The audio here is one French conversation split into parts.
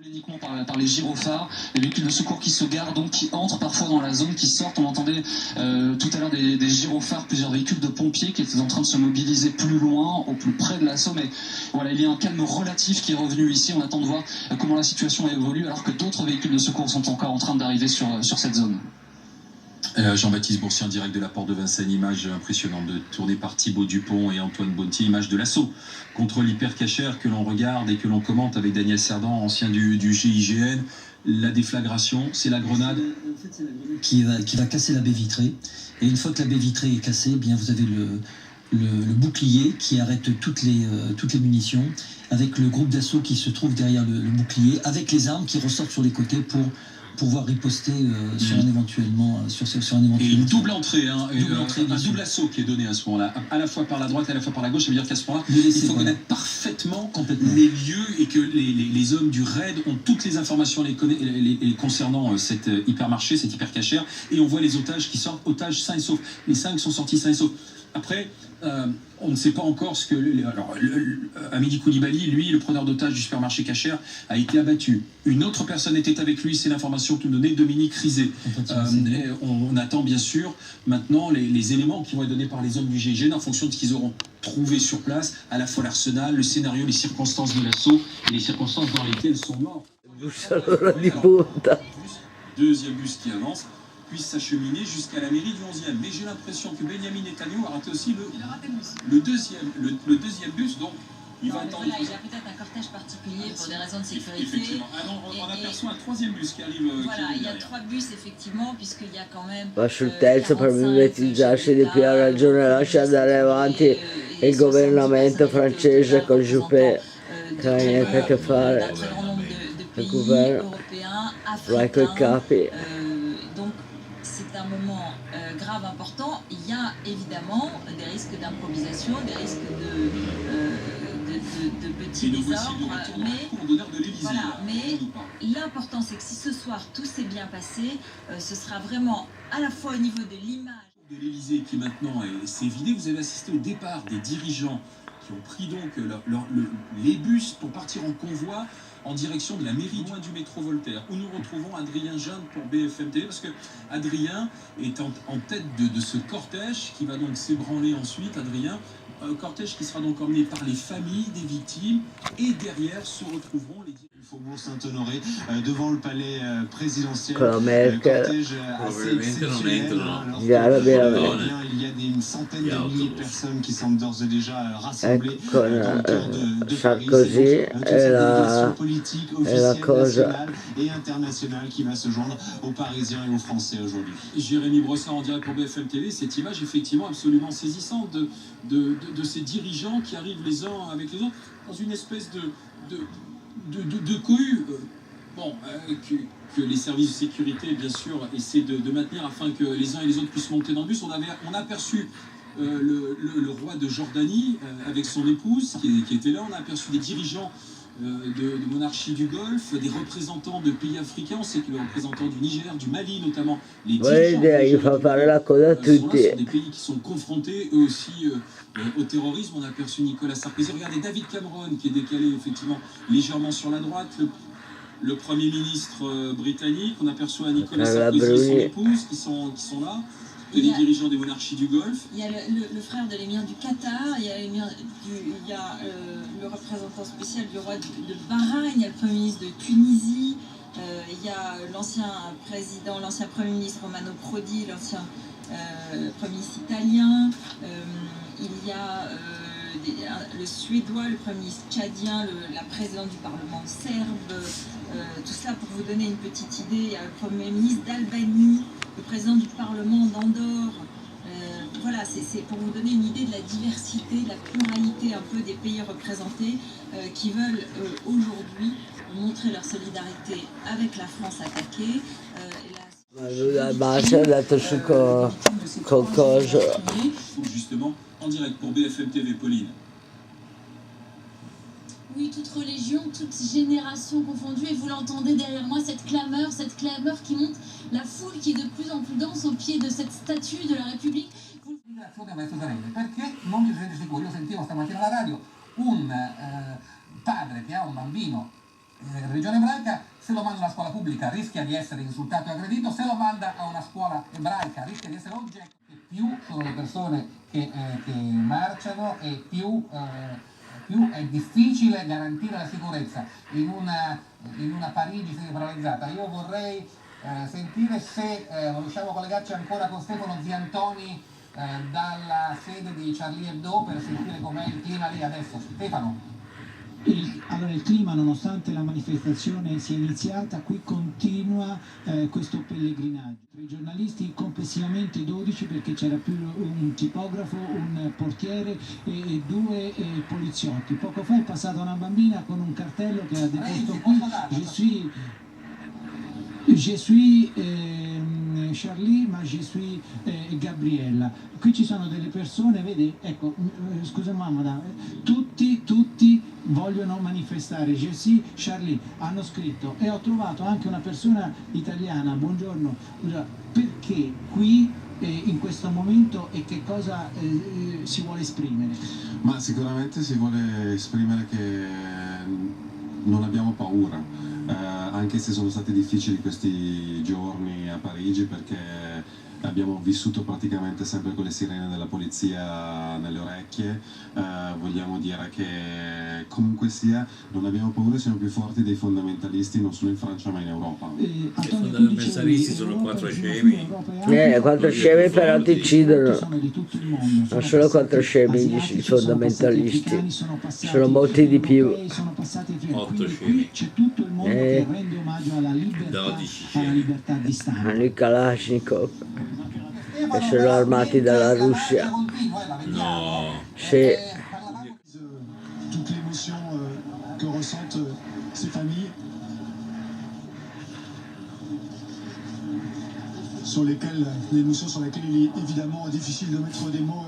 Uniquement par les gyrophares, les véhicules de secours qui se garent, donc qui entrent parfois dans la zone, qui sortent. On entendait tout à l'heure des gyrophares, plusieurs véhicules de pompiers qui étaient en train de se mobiliser plus loin, au plus près de l'assaut. Mais voilà, il y a un calme relatif qui est revenu ici. On attend de voir comment la situation évolue, alors que d'autres véhicules de secours sont encore en train d'arriver sur cette zone. Jean-Baptiste Boursier en direct de la porte de Vincennes, image impressionnante tournée par Thibaut Dupont et Antoine Bonti, image de l'assaut contre l'hypercachère que l'on regarde et que l'on commente avec Daniel Cerdan, ancien du GIGN. La déflagration, c'est la grenade en fait, c'est la grenade qui va casser la baie vitrée. Et une fois que la baie vitrée est cassée, eh bien vous avez le bouclier qui arrête toutes les munitions, avec le groupe d'assaut qui se trouve derrière le bouclier, avec les armes qui ressortent sur les côtés pour pouvoir riposter sur un éventuellement et une double entrée, un double assaut qui est donné à ce moment-là, à la fois par la droite et à la fois par la gauche. Ça veut dire qu'à ce moment-là, il faut connaître parfaitement les lieux et que les hommes du raid ont toutes les informations concernant cet hypermarché, cette hypercachère, et on voit les otages qui sortent, otages sains et saufs. Les 5 sont sortis sains et saufs. Après, on ne sait pas encore ce que... Hamidi Koulibaly, lui, le preneur d'otages du supermarché Cachère, a été abattu. Une autre personne était avec lui, c'est l'information que nous donnait Dominique Rizet. On attend bien sûr maintenant les éléments qui vont être donnés par les hommes du GIGN en fonction de ce qu'ils auront trouvé sur place, à la fois l'arsenal, le scénario, les circonstances de l'assaut et les circonstances dans lesquelles ils sont morts. Deuxième bus qui avance puisse s'acheminer jusqu'à la mairie du 11e. Mais j'ai l'impression que Benyamin Netanyahu a raté aussi le deuxième bus, donc il va attendre. Voilà, il a peut-être un cortège particulier pour des raisons de sécurité. Effectivement. Ah non, on aperçoit un troisième bus qui arrive. Voilà, il y a 3 bus effectivement, puisqu'il y a quand même. Ma sul terzo per mimetizzarsi di più ha ragione lascia andare avanti il governamento francese con Juppé che ha niente a che fare il governo avec le capi. Donc c'est un moment grave, important. Il y a évidemment des risques d'improvisation, des risques de petits désordres, mais l'important c'est que si ce soir tout s'est bien passé, ce sera vraiment à la fois au niveau de l'image de l'Élysée qui maintenant s'est vidé. Vous avez assisté au départ des dirigeants qui ont pris donc les bus pour partir en convoi en direction de la mairie du métro Voltaire, où nous retrouvons Adrien Jeanne pour BFM TV, parce que Adrien est en tête de ce cortège qui va donc s'ébranler ensuite. Adrien, cortège qui sera donc emmené par les familles des victimes, et derrière se retrouveront les Faubourg Saint-Honoré, devant le palais présidentiel. Cortège assez exceptionnel. Il y a une centaine de milliers de personnes qui sont d'ores et déjà rassemblées dans le cœur de Paris. C'est une délégation politique officielle, nationale et internationale qui va se joindre aux Parisiens et aux Français aujourd'hui. Jérémy Brossard en direct pour BFM TV, cette image effectivement absolument saisissante de ces dirigeants qui arrivent les uns avec les autres dans une espèce de cohue que les services de sécurité bien sûr essaient de maintenir afin que les uns et les autres puissent monter dans le bus. On a aperçu le roi de Jordanie avec son épouse qui était là. On a aperçu des dirigeants de monarchie du Golfe, des représentants de pays africains. On sait que les représentants du Niger, du Mali notamment, les dirigeants sont des pays qui sont confrontés eux aussi au terrorisme. On a aperçu Nicolas Sarkozy. Regardez David Cameron qui est décalé effectivement légèrement sur la droite. Le Premier ministre britannique. On aperçoit Nicolas Sarkozy et son épouse qui sont là. Les dirigeants des monarchies du Golfe. Il y a le frère de l'émir du Qatar, il y a le représentant spécial du roi de Bahreïn, il y a le Premier ministre de Tunisie, il y a l'ancien Premier ministre Romano Prodi, l'ancien Premier ministre italien, il y a le Suédois, le Premier ministre tchadien, la présidente du Parlement serbe, tout ça pour vous donner une petite idée. Il y a le Premier ministre d'Albanie, le président du Parlement d'Andorre. Voilà, c'est pour vous donner une idée de la diversité, de la pluralité un peu des pays représentés qui veulent aujourd'hui montrer leur solidarité avec la France attaquée. Justement, en direct pour BFM TV, Pauline. Oui, toute religion, toute génération confondue, et vous l'entendez derrière moi, cette clameur qui monte, la foule qui est de plus en plus dense au pied de cette statue de la République. Perché non mi rende sicuro. Io sentivo stamattina alla radio un padre che ha un bambino religione ebraica, se lo manda a una scuola pubblica rischia di essere insultato e aggredito, se lo manda a una scuola ebraica rischia di essere oggetto. Più sono le persone che marciano e più è difficile garantire la sicurezza in una Parigi semiparalizzata. Io vorrei sentire se riusciamo a collegarci ancora con Stefano Ziantoni dalla sede di Charlie Hebdo per sentire com'è il clima lì adesso. Stefano. Allora il clima, nonostante la manifestazione sia iniziata, qui continua questo pellegrinaggio. I giornalisti complessivamente 12, perché c'era più un tipografo, un portiere e 2 poliziotti. Poco fa è passata una bambina con un cartello che ha deposto qui Je suis Charlie, ma je suis Gabriella. Qui ci sono delle persone, vedi, ecco, scusa mamma, tutti vogliono manifestare, je suis Charlie, hanno scritto, e ho trovato anche una persona italiana, buongiorno, perché qui in questo momento e che cosa si vuole esprimere? Ma sicuramente si vuole esprimere che non abbiamo paura. Anche se sono stati difficili questi giorni a Parigi, perché abbiamo vissuto praticamente sempre con le sirene della polizia nelle orecchie, vogliamo dire che comunque sia non abbiamo paura, siamo più forti dei fondamentalisti non solo in Francia ma in Europa. I fondamentalisti sono 4 scemi. 4 scemi però ti uccidono. Non sono 4 scemi i fondamentalisti, sono molti di più. 8 scemi. 12 scemi. Hanno i Kalashnikov e sono armati dalla Russia. No. Sì. Toute l'émotion que ressentent ces familles, sur lesquelles l'émotion sur laquelle il est évidemment difficile de mettre des mots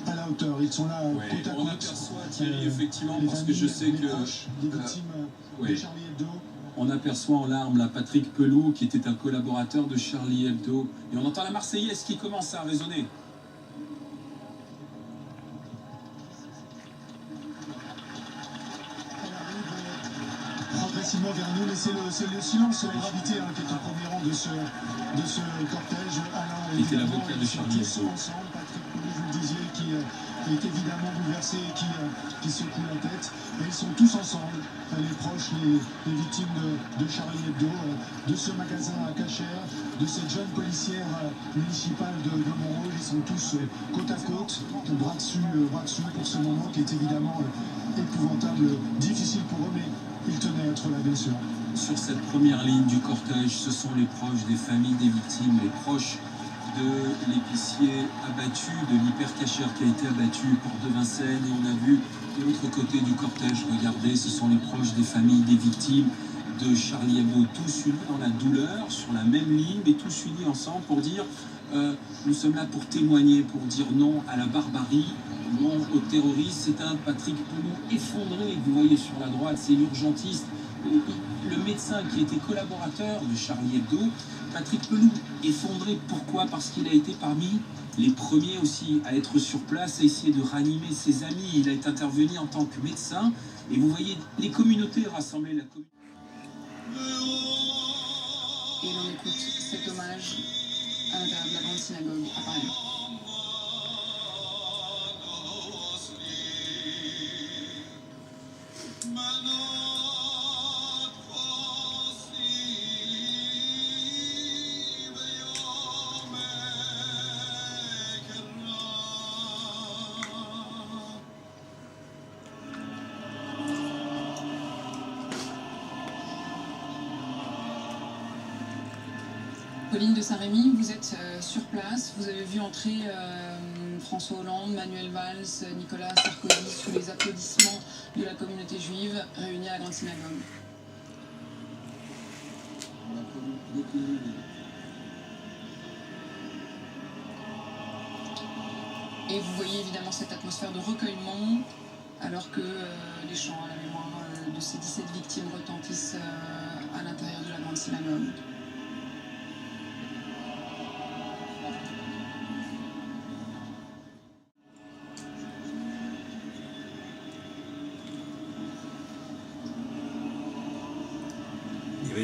à la hauteur. Ils sont là côte à côte. On aperçoit Thierry effectivement, parce que je sais que des victimes de Charlie Hebdo. On aperçoit en larmes là Patrick Pelou, qui était un collaborateur de Charlie Hebdo, et on entend la Marseillaise qui commence à résonner. Progressivement vers nous, mais c'est le silence et la gravité qui est au premier rang de ce cortège. Alain, qui était l'avocat de Charlie Hebdo. Ensemble, Patrick Pelou, vous le disiez, qui est évidemment bouleversé et qui secoue la tête. Et ils sont tous ensemble, les proches, les victimes de Charlie Hebdo, de ce magasin à Cachère, de cette jeune policière municipale de Montrouge. Ils sont tous côte à côte, bras dessus pour ce moment qui est évidemment épouvantable, difficile pour eux, mais ils tenaient à être là, bien sûr. Sur cette première ligne du cortège, ce sont les proches des familles des victimes, les proches de l'épicier abattu, de l'hypercachère qui a été abattu, porte de Vincennes, et on a vu de l'autre côté du cortège, regardez, ce sont les proches des familles des victimes de Charlie Hebdo, tous unis dans la douleur, sur la même ligne, mais tous unis ensemble pour dire nous sommes là pour témoigner, pour dire non à la barbarie, non au terrorisme. C'est un Patrick Pelou effondré, que vous voyez sur la droite, c'est l'urgentiste, le médecin qui était collaborateur de Charlie Hebdo. Patrick Pelou effondré, pourquoi? Parce qu'il a été parmi les premiers aussi à être sur place, à essayer de ranimer ses amis. Il a été intervenu en tant que médecin, et vous voyez les communautés rassemblées, la communauté. Et l'on écoute cet hommage à l'intérieur de la grande synagogue à Paris. Pauline de Saint-Rémy, vous êtes sur place, vous avez vu entrer François Hollande, Manuel Valls, Nicolas Sarkozy sous les applaudissements de la communauté juive réunie à la Grande Synagogue. Et vous voyez évidemment cette atmosphère de recueillement alors que les chants à la mémoire de ces 17 victimes retentissent à l'intérieur de la Grande Synagogue.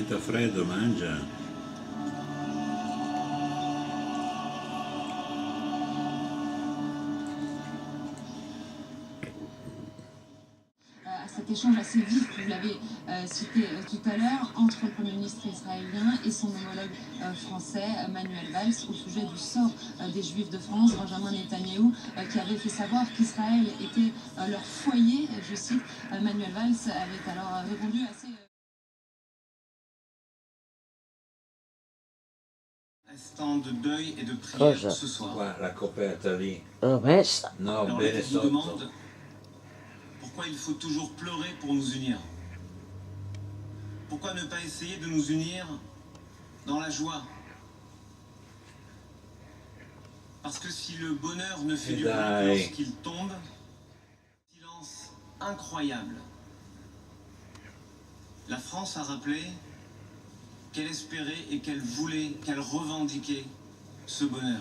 diventa freddo, mangia. Cet échange assez vif, vous l'avez cité tout à l'heure, entre le Premier ministre israélien et son homologue français, Manuel Valls, au sujet du sort des Juifs de France, Benjamin Netanyahou, qui avait fait savoir qu'Israël était leur foyer, je cite. Manuel Valls avait alors répondu assez... Instant de deuil et de prière ce soir. Qua la coperta lì. L'ho messa. No, Alors, bene je vous sotto. demande pourquoi il faut toujours pleurer pour nous unir. Pourquoi ne pas essayer de nous unir dans la joie? Parce que si le bonheur ne fait du bruit que lorsqu'il tombe, silence incroyable. La France a rappelé qu'elle espérait et qu'elle voulait, qu'elle revendiquait ce bonheur.